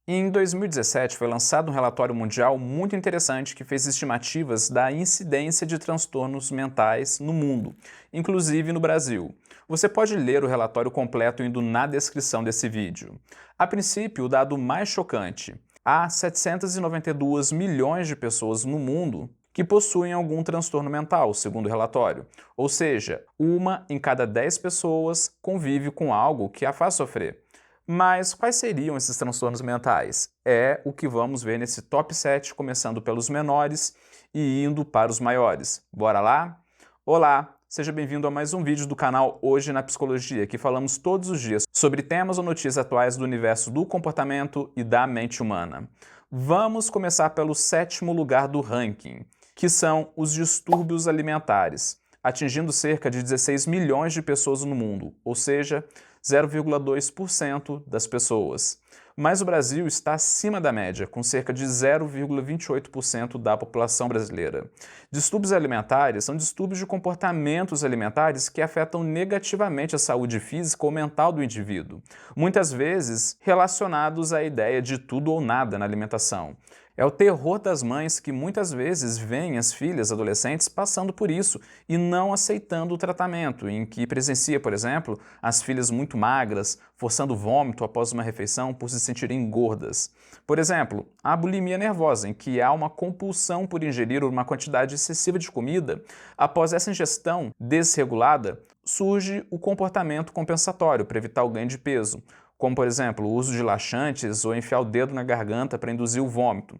Em 2017, foi lançado um relatório mundial muito interessante que fez estimativas da incidência de transtornos mentais no mundo, inclusive no Brasil. Você pode ler o relatório completo indo na descrição desse vídeo. A princípio, o dado mais chocante: há 792 milhões de pessoas no mundo que possuem algum transtorno mental, segundo o relatório. Ou seja, uma em cada 10 pessoas convive com algo que a faz sofrer. Mas quais seriam esses transtornos mentais? É o que vamos ver nesse top 7, começando pelos menores e indo para os maiores. Bora lá? Olá, seja bem-vindo a mais um vídeo do canal Hoje na Psicologia, que falamos todos os dias sobre temas ou notícias atuais do universo do comportamento e da mente humana. Vamos começar pelo sétimo lugar do ranking, que são os distúrbios alimentares, atingindo cerca de 16 milhões de pessoas no mundo, ou seja, 0,2% das pessoas. Mas o Brasil está acima da média, com cerca de 0,28% da população brasileira. Distúrbios alimentares são distúrbios de comportamentos alimentares que afetam negativamente a saúde física ou mental do indivíduo, muitas vezes relacionados à ideia de tudo ou nada na alimentação. É o terror das mães que muitas vezes veem as filhas adolescentes passando por isso e não aceitando o tratamento, em que presencia, por exemplo, as filhas muito magras, forçando vômito após uma refeição por se sentirem gordas. Por exemplo, a bulimia nervosa, em que há uma compulsão por ingerir uma quantidade excessiva de comida. Após essa ingestão desregulada, surge o comportamento compensatório para evitar o ganho de peso, como, por exemplo, o uso de laxantes ou enfiar o dedo na garganta para induzir o vômito.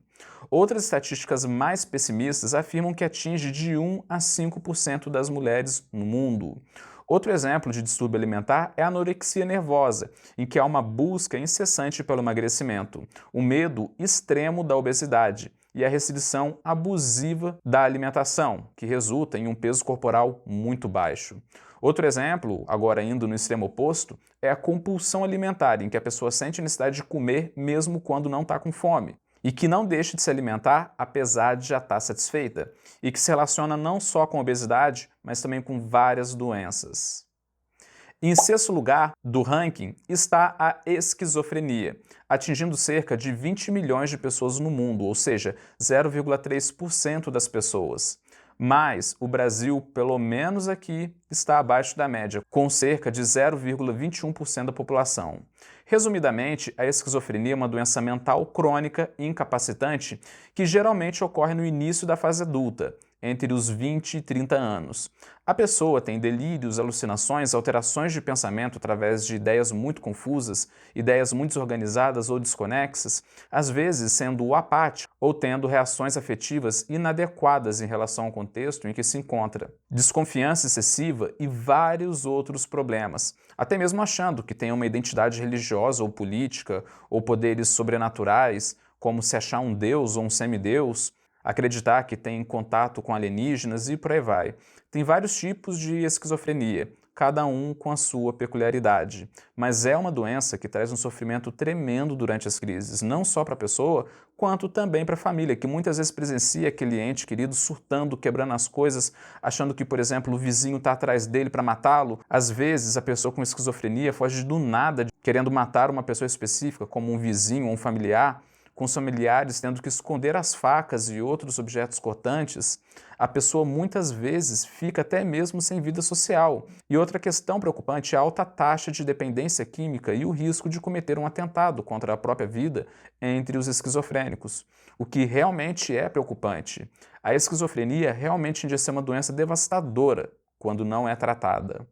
Outras estatísticas mais pessimistas afirmam que atinge de 1 a 5% das mulheres no mundo. Outro exemplo de distúrbio alimentar é a anorexia nervosa, em que há uma busca incessante pelo emagrecimento, o medo extremo da obesidade e a restrição abusiva da alimentação, que resulta em um peso corporal muito baixo. Outro exemplo, agora indo no extremo oposto, é a compulsão alimentar, em que a pessoa sente a necessidade de comer mesmo quando não está com fome, e que não deixa de se alimentar apesar de já estar satisfeita, e que se relaciona não só com a obesidade, mas também com várias doenças. Em sexto lugar do ranking está a esquizofrenia, atingindo cerca de 20 milhões de pessoas no mundo, ou seja, 0,3% das pessoas. Mas o Brasil, pelo menos aqui, está abaixo da média, com cerca de 0,21% da população. Resumidamente, a esquizofrenia é uma doença mental crônica e incapacitante que geralmente ocorre no início da fase adulta, entre os 20 e 30 anos. A pessoa tem delírios, alucinações, alterações de pensamento através de ideias muito confusas, ideias muito desorganizadas ou desconexas, às vezes sendo apática ou tendo reações afetivas inadequadas em relação ao contexto em que se encontra, desconfiança excessiva e vários outros problemas, até mesmo achando que tem uma identidade religiosa ou política ou poderes sobrenaturais, como se achar um deus ou um semideus, acreditar que tem contato com alienígenas e por aí vai. Tem vários tipos de esquizofrenia, cada um com a sua peculiaridade. Mas é uma doença que traz um sofrimento tremendo durante as crises, não só para a pessoa, quanto também para a família, que muitas vezes presencia aquele ente querido surtando, quebrando as coisas, achando que, por exemplo, o vizinho está atrás dele para matá-lo. Às vezes, a pessoa com esquizofrenia foge do nada, querendo matar uma pessoa específica, como um vizinho ou um familiar, com os familiares tendo que esconder as facas e outros objetos cortantes, a pessoa muitas vezes fica até mesmo sem vida social. E outra questão preocupante é a alta taxa de dependência química e o risco de cometer um atentado contra a própria vida entre os esquizofrênicos, o que realmente é preocupante. A esquizofrenia realmente tende a ser uma doença devastadora quando não é tratada.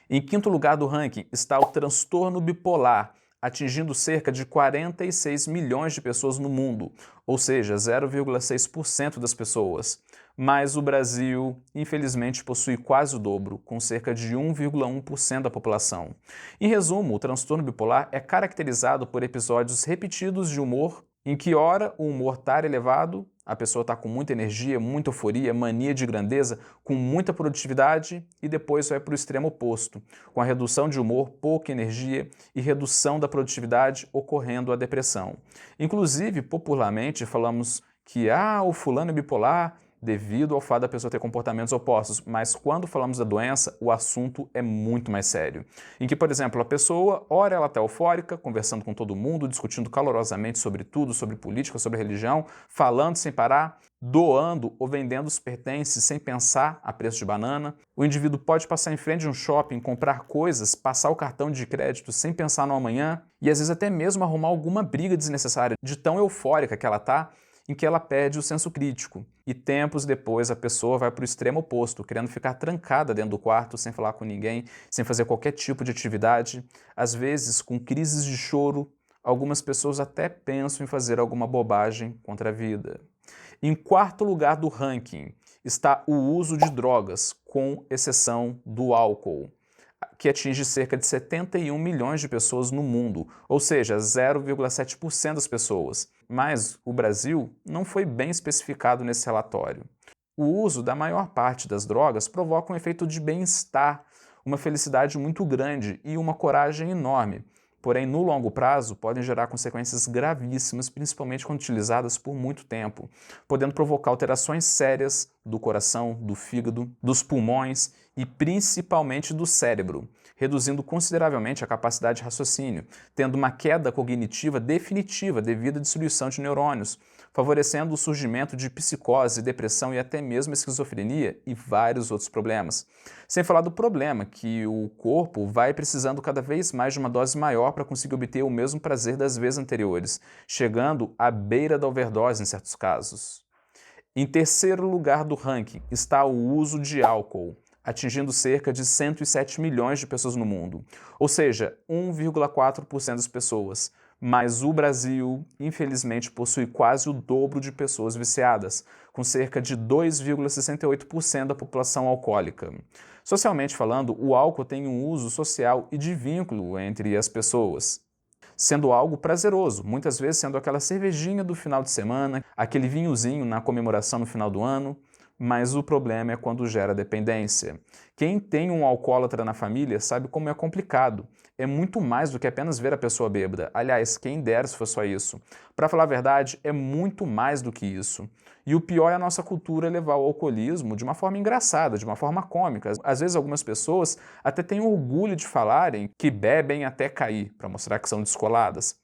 Em quinto lugar do ranking está o transtorno bipolar, atingindo cerca de 46 milhões de pessoas no mundo, ou seja, 0,6% das pessoas. Mas o Brasil, infelizmente, possui quase o dobro, com cerca de 1,1% da população. Em resumo, o transtorno bipolar é caracterizado por episódios repetidos de humor, em que ora o humor está elevado, a pessoa está com muita energia, muita euforia, mania de grandeza, com muita produtividade, e depois vai para o extremo oposto, com a redução de humor, pouca energia e redução da produtividade, ocorrendo a depressão. Inclusive, popularmente, falamos que o fulano é bipolar, devido ao fato da pessoa ter comportamentos opostos, mas quando falamos da doença, o assunto é muito mais sério. Em que, por exemplo, a pessoa, ora ela está eufórica, conversando com todo mundo, discutindo calorosamente sobre tudo, sobre política, sobre religião, falando sem parar, doando ou vendendo os pertences sem pensar a preço de banana. O indivíduo pode passar em frente de um shopping, comprar coisas, passar o cartão de crédito sem pensar no amanhã e às vezes até mesmo arrumar alguma briga desnecessária de tão eufórica que ela está, em que ela perde o senso crítico. E tempos depois a pessoa vai para o extremo oposto, querendo ficar trancada dentro do quarto, sem falar com ninguém, sem fazer qualquer tipo de atividade, às vezes com crises de choro. Algumas pessoas até pensam em fazer alguma bobagem contra a vida. Em quarto lugar do ranking está o uso de drogas, com exceção do álcool, que atinge cerca de 71 milhões de pessoas no mundo, ou seja, 0,7% das pessoas. Mas o Brasil não foi bem especificado nesse relatório. O uso da maior parte das drogas provoca um efeito de bem-estar, uma felicidade muito grande e uma coragem enorme. Porém, no longo prazo, podem gerar consequências gravíssimas, principalmente quando utilizadas por muito tempo, podendo provocar alterações sérias do coração, do fígado, dos pulmões e principalmente do cérebro, reduzindo consideravelmente a capacidade de raciocínio, tendo uma queda cognitiva definitiva devido à dissolução de neurônios, favorecendo o surgimento de psicose, depressão e até mesmo esquizofrenia e vários outros problemas. Sem falar do problema que o corpo vai precisando cada vez mais de uma dose maior para conseguir obter o mesmo prazer das vezes anteriores, chegando à beira da overdose em certos casos. Em terceiro lugar do ranking está o uso de álcool, atingindo cerca de 107 milhões de pessoas no mundo, ou seja, 1,4% das pessoas. Mas o Brasil, infelizmente, possui quase o dobro de pessoas viciadas, com cerca de 2,68% da população alcoólica. Socialmente falando, o álcool tem um uso social e de vínculo entre as pessoas, sendo algo prazeroso, muitas vezes sendo aquela cervejinha do final de semana, aquele vinhozinho na comemoração no final do ano, mas o problema é quando gera dependência. Quem tem um alcoólatra na família sabe como é complicado. É muito mais do que apenas ver a pessoa bêbada. Aliás, quem dera se fosse só isso. Para falar a verdade, é muito mais do que isso. E o pior é a nossa cultura levar o alcoolismo de uma forma engraçada, de uma forma cômica. Às vezes algumas pessoas até têm orgulho de falarem que bebem até cair, para mostrar que são descoladas.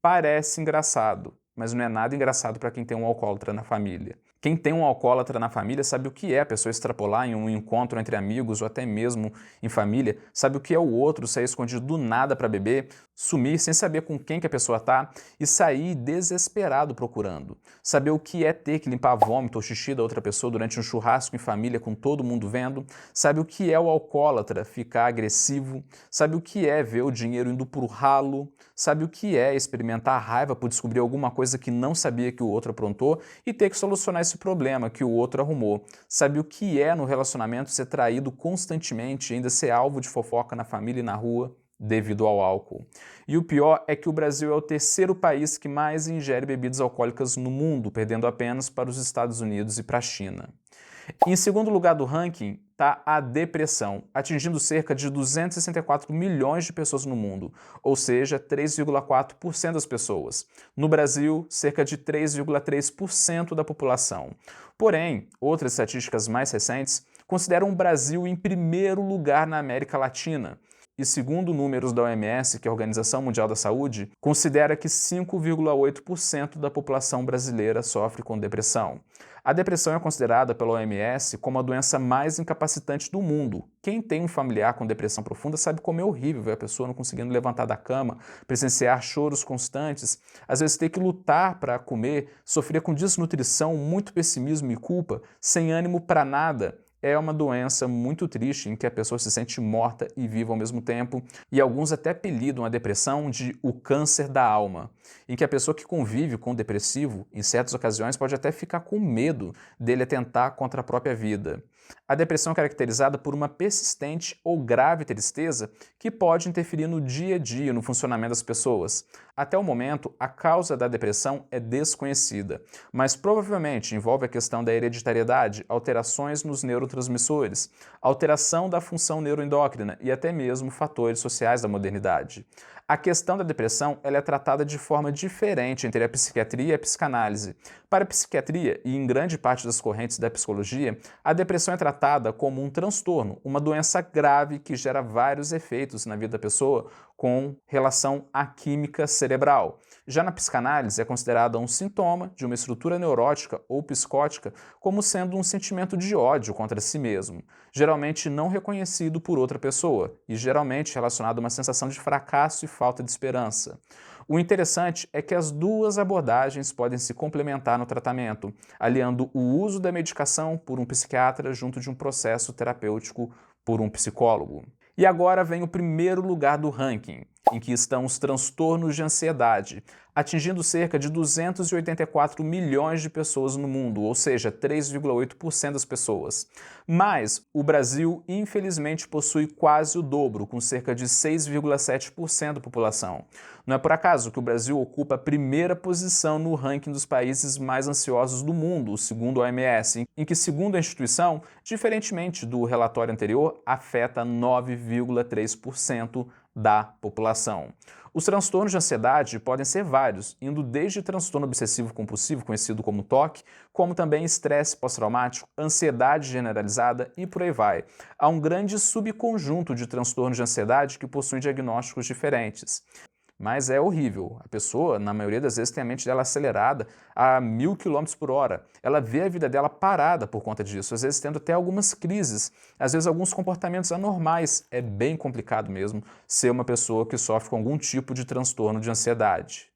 Parece engraçado, mas não é nada engraçado para quem tem um alcoólatra na família. Quem tem um alcoólatra na família sabe o que é a pessoa extrapolar em um encontro entre amigos ou até mesmo em família, sabe o que é o outro sair escondido do nada para beber, sumir sem saber com quem que a pessoa tá e sair desesperado procurando. Saber o que é ter que limpar vômito ou xixi da outra pessoa durante um churrasco em família com todo mundo vendo, sabe o que é o alcoólatra ficar agressivo, sabe o que é ver o dinheiro indo pro ralo, sabe o que é experimentar a raiva por descobrir alguma coisa que não sabia que o outro aprontou e ter que solucionar esse problema que o outro arrumou. Sabe o que é no relacionamento ser traído constantemente e ainda ser alvo de fofoca na família e na rua devido ao álcool. E o pior é que o Brasil é o terceiro país que mais ingere bebidas alcoólicas no mundo, perdendo apenas para os Estados Unidos e para a China. Em segundo lugar do ranking está a depressão, atingindo cerca de 264 milhões de pessoas no mundo, ou seja, 3,4% das pessoas. No Brasil, cerca de 3,3% da população. Porém, outras estatísticas mais recentes consideram o Brasil em primeiro lugar na América Latina. E segundo números da OMS, que é a Organização Mundial da Saúde, considera que 5,8% da população brasileira sofre com depressão. A depressão é considerada pela OMS como a doença mais incapacitante do mundo. Quem tem um familiar com depressão profunda sabe como é horrível ver a pessoa não conseguindo levantar da cama, presenciar choros constantes, às vezes ter que lutar para comer, sofrer com desnutrição, muito pessimismo e culpa, sem ânimo para nada. É uma doença muito triste em que a pessoa se sente morta e viva ao mesmo tempo, e alguns até apelidam a depressão de o câncer da alma, em que a pessoa que convive com o depressivo, em certas ocasiões, pode até ficar com medo dele atentar contra a própria vida. A depressão é caracterizada por uma persistente ou grave tristeza que pode interferir no dia a dia, no funcionamento das pessoas. Até o momento, a causa da depressão é desconhecida, mas provavelmente envolve a questão da hereditariedade, alterações nos neurotransmissores, alteração da função neuroendócrina e até mesmo fatores sociais da modernidade. A questão da depressão ela é tratada de forma diferente entre a psiquiatria e a psicanálise. Para a psiquiatria, e em grande parte das correntes da psicologia, a depressão é tratada como um transtorno, uma doença grave que gera vários efeitos na vida da pessoa com relação à química cerebral. Já na psicanálise, é considerada um sintoma de uma estrutura neurótica ou psicótica como sendo um sentimento de ódio contra si mesmo, geralmente não reconhecido por outra pessoa e geralmente relacionado a uma sensação de fracasso e falta de esperança. O interessante é que as duas abordagens podem se complementar no tratamento, aliando o uso da medicação por um psiquiatra junto de um processo terapêutico por um psicólogo. E agora vem o primeiro lugar do ranking, em que estão os transtornos de ansiedade, atingindo cerca de 284 milhões de pessoas no mundo, ou seja, 3,8% das pessoas. Mas o Brasil, infelizmente, possui quase o dobro, com cerca de 6,7% da população. Não é por acaso que o Brasil ocupa a primeira posição no ranking dos países mais ansiosos do mundo, segundo a OMS, em que, segundo a instituição, diferentemente do relatório anterior, afeta 9,3% da população. Os transtornos de ansiedade podem ser vários, indo desde transtorno obsessivo-compulsivo, conhecido como TOC, como também estresse pós-traumático, ansiedade generalizada e por aí vai. Há um grande subconjunto de transtornos de ansiedade que possuem diagnósticos diferentes. Mas é horrível. A pessoa, na maioria das vezes, tem a mente dela acelerada a 1000 km por hora. Ela vê a vida dela parada por conta disso, às vezes tendo até algumas crises, às vezes alguns comportamentos anormais. É bem complicado mesmo ser uma pessoa que sofre com algum tipo de transtorno de ansiedade.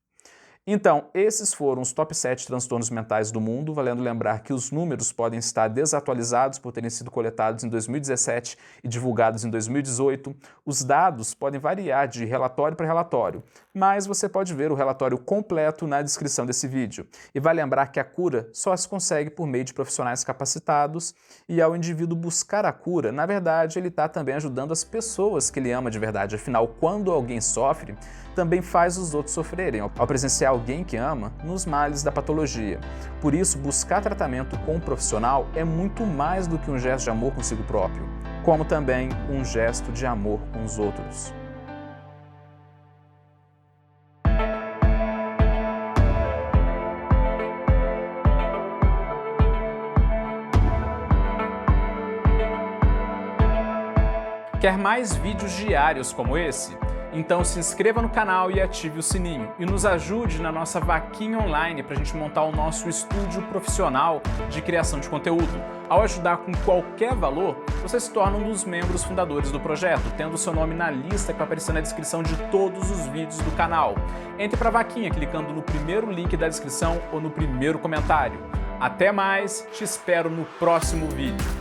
Então, esses foram os top 7 transtornos mentais do mundo, valendo lembrar que os números podem estar desatualizados por terem sido coletados em 2017 e divulgados em 2018. Os dados podem variar de relatório para relatório, mas você pode ver o relatório completo na descrição desse vídeo. E vai lembrar que a cura só se consegue por meio de profissionais capacitados e ao indivíduo buscar a cura, na verdade, ele está também ajudando as pessoas que ele ama de verdade. Afinal, quando alguém sofre, também faz os outros sofrerem, ao presenciar alguém que ama nos males da patologia. Por isso, buscar tratamento com um profissional é muito mais do que um gesto de amor consigo próprio, como também um gesto de amor com os outros. Quer mais vídeos diários como esse? Então se inscreva no canal e ative o sininho. E nos ajude na nossa vaquinha online para a gente montar o nosso estúdio profissional de criação de conteúdo. Ao ajudar com qualquer valor, você se torna um dos membros fundadores do projeto, tendo seu nome na lista que vai aparecer na descrição de todos os vídeos do canal. Entre para a vaquinha clicando no primeiro link da descrição ou no primeiro comentário. Até mais, te espero no próximo vídeo.